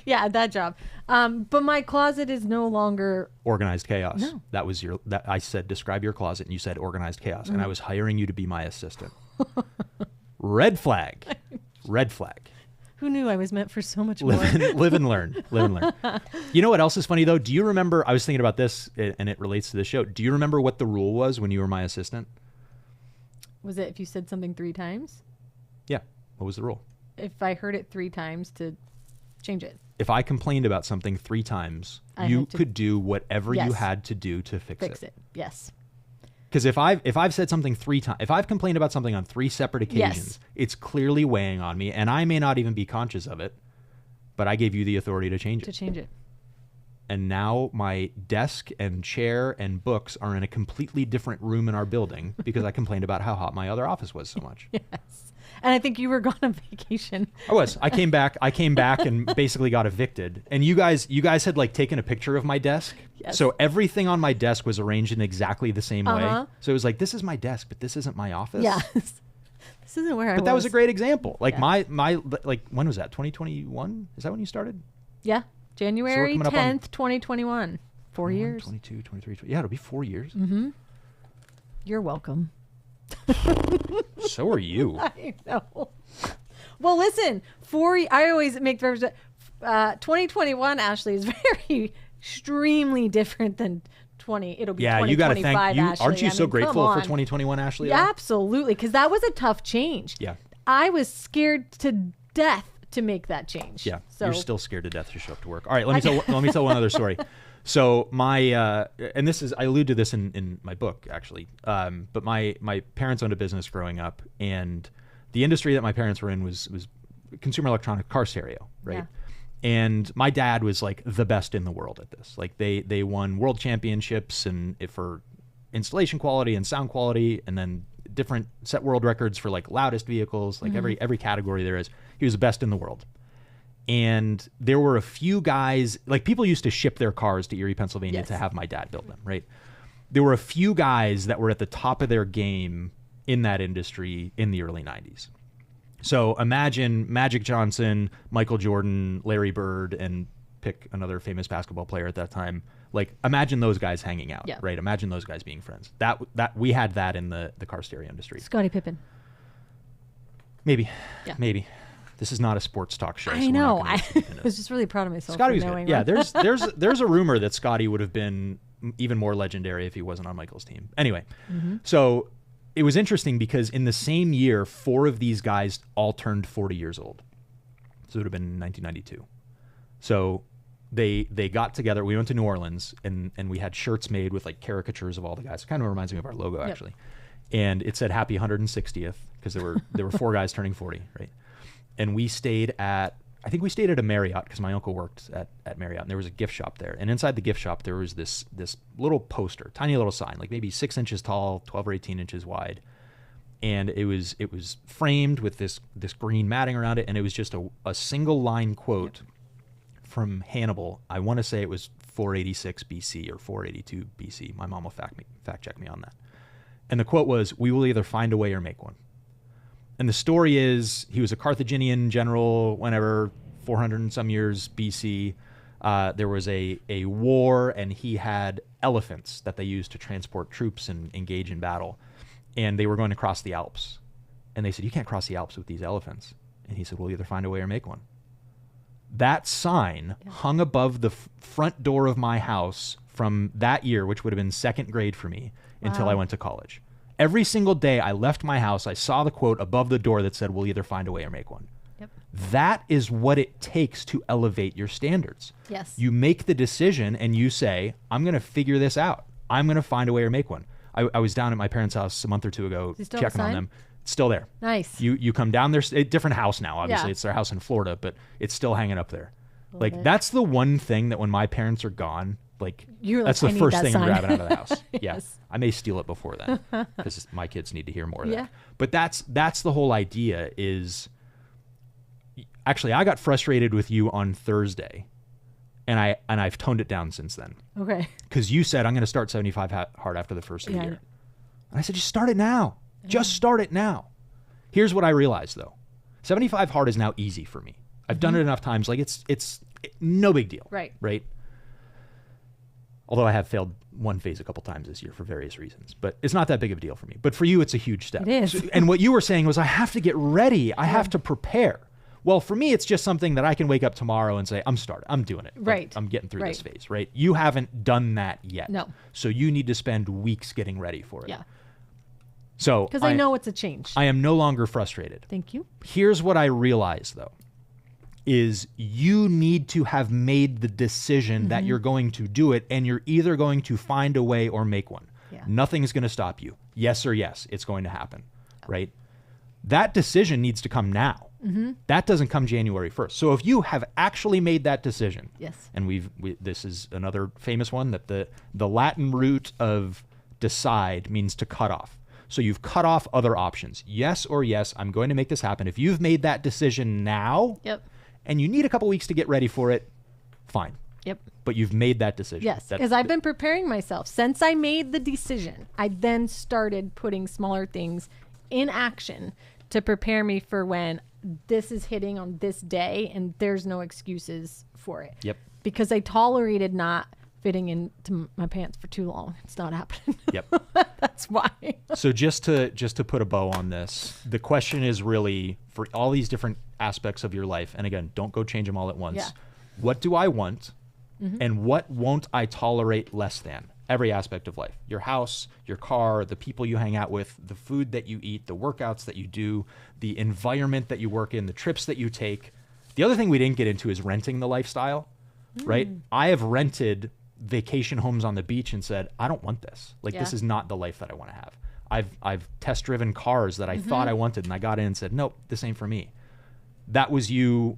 Yeah, at that job. But my closet is no longer organized chaos. No. That was that I said describe your closet and you said organized chaos and I was hiring you to be my assistant. Red flag. Red flag. Who knew I was meant for so much more? Live and learn. Live and learn. You know what else is funny though? Do you remember, I was thinking about this and it relates to the show. Do you remember what the rule was when you were my assistant? Was it if you said something 3 times? Yeah. What was the rule? If I heard it 3 times to change it. If I complained about something 3 times, you could do whatever you had to do to fix it. Yes. Because if I've said something 3 times, if I've complained about something on 3 separate occasions, it's clearly weighing on me, and I may not even be conscious of it, but I gave you the authority to change it. And now my desk and chair and books are in a completely different room in our building because I complained about how hot my other office was so much. Yes. And I think you were gone on vacation. I was. I came back and basically got evicted. And you guys had like taken a picture of my desk. Yes. So everything on my desk was arranged in exactly the same way. So it was like, this is my desk, but this isn't my office. Yes. This isn't where I was. But that was a great example. Like my like, when was that? 2021? Is that when you started? Yeah. January 10th, 2021. 4 years. 22, 23. Yeah, it'll be 4 years. Mm-hmm. You're welcome. So are you. I know. Well, listen, I always make the reference. 2021, Ashley, is very extremely different than 20. It'll be 2025, you got to thank you. Ashley. Aren't you so grateful for 2021, Ashley? Yeah, absolutely, because that was a tough change. Yeah. I was scared to death to make that change. Yeah, so. You're still scared to death to show up to work. All right, let me tell one other story. So my and this is, I allude to this in my book actually, but my parents owned a business growing up, and the industry that my parents were in was consumer electronic car stereo, right? Yeah. And my dad was like the best in the world at this. Like they won world championships and for installation quality and sound quality, and then different set world records for like loudest vehicles, like every category there is. He was the best in the world. And there were a few guys, like people used to ship their cars to Erie, Pennsylvania to have my dad build them, right? There were a few guys that were at the top of their game in that industry in the early 90s. So imagine Magic Johnson, Michael Jordan, Larry Bird, and pick another famous basketball player at that time, Like, imagine those guys hanging out, Yeah. right? Imagine those guys being friends. That we had that in the car stereo industry. Scottie Pippen. Maybe. Yeah. Maybe. This is not a sports talk show. I so we're not know. gonna I get deep into was this. just really proud of myself. Scotty for was knowing good. Yeah, that. there's a rumor that Scotty would have been even more legendary if he wasn't on Michael's team. Anyway, Mm-hmm. so it was interesting because in the same year, 4 of these guys all turned 40 years old. So it would have been 1992. So they got together. We went to New Orleans and we had shirts made with like caricatures of all the guys. It kind of reminds me of our logo actually. And it said happy 160th because there were 4 guys turning 40, right? And we stayed at, I think we stayed at a Marriott because my uncle worked at Marriott, and there was a gift shop there. And inside the gift shop, there was this little poster, tiny little sign, like maybe 6 inches tall, 12 or 18 inches wide. And it was framed with this green matting around it, and it was just a single line quote from Hannibal. I want to say it was 486 BC or 482 BC. My mom will fact check me on that. And the quote was, "We will either find a way or make one." And the story is he was a Carthaginian general whenever, 400 and some years BC. There was a war, and he had elephants that they used to transport troops and engage in battle. And they were going to cross the Alps. And they said, "You can't cross the Alps with these elephants." And he said, "We'll either find a way or make one." That sign hung above the front door of my house from that year, which would have been 2nd grade for me, until I went to college. Every single day I left my house, I saw the quote above the door that said, "We'll either find a way or make one." Yep. That is what it takes to elevate your standards. Yes. You make the decision and you say, "I'm going to figure this out. I'm going to find a way or make one." I was down at my parents' house a month or 2 ago checking on them. It's still there. Nice. You come down there, a different house now, obviously. Yeah. It's their house in Florida, but it's still hanging up there. Like, it. that's the one thing that when my parents are gone, like, You're like, that's the "I need first that thing sign." I'm grabbing out of the house. Yeah. Yes. I may steal it before then because my kids need to hear more of Yeah. that. But that's the whole idea is, actually, I got frustrated with you on Thursday, and I've toned it down since then. Okay. Because you said, "I'm going to start 75 hard after the first of the Yeah. year." And I said, "Just start it now. Just start it now." Here's what I realized, though. 75 hard is now easy for me. I've done it enough times. Like, it's no big deal. Right. Right? Although I have failed one phase a couple times this year for various reasons. But it's not that big of a deal for me. But for you, it's a huge step. It is. And what you were saying was, I have to get ready. I have to prepare. Well, for me, it's just something that I can wake up tomorrow and say, "I'm doing it. Right. I'm getting through this Right. phase," right? You haven't done that yet. No. So you need to spend weeks getting ready for it. Yeah. So Because I know it's a change. I am no longer frustrated. Thank you. Here's what I realize, though, is you need to have made the decision that you're going to do it, and you're either going to find a way or make one. Yeah. Nothing's going to stop you. Yes or yes, it's going to happen, right? That decision needs to come now. That doesn't come January 1st. So if you have actually made that decision, Yes. and this is another famous one, that the Latin root of decide means to cut off. So you've cut off other options. Yes or yes, I'm going to make this happen. If you've made that decision now, Yep. and you need a couple weeks to get ready for it, fine. Yep. But you've made that decision. Yes, because I've been preparing myself. Since I made the decision, I then started putting smaller things in action to prepare me for when this is hitting on this day and there's no excuses for it. Yep. Because I tolerated not fitting into my pants for too long. It's not happening. Yep. That's why. So just to put a bow on this, the question is really for all these different aspects of your life, and again, don't go change them all at once. Yeah. What do I want, and what won't I tolerate less than? Every aspect of life. Your house, your car, the people you hang out with, the food that you eat, the workouts that you do, the environment that you work in, the trips that you take. The other thing we didn't get into is renting the lifestyle, right? I have rented vacation homes on the beach and said, "I don't want this. Like, this Yeah. is not the life that I want to have." I've test driven cars that I thought I wanted, and I got in and said, "Nope, this ain't for me." That was you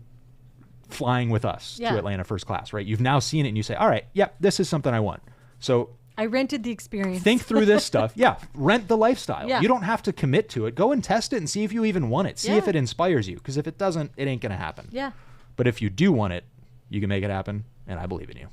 flying with us Yeah. to Atlanta first class, right? You've now seen it and you say, "All right, yep, this is something I want." So I rented the experience. think through this stuff. Yeah, rent the lifestyle. Yeah. You don't have to commit to it. Go and test it and see if you even want it. See Yeah. if it inspires you, because if it doesn't, it ain't going to happen. Yeah. But if you do want it, you can make it happen, and I believe in you.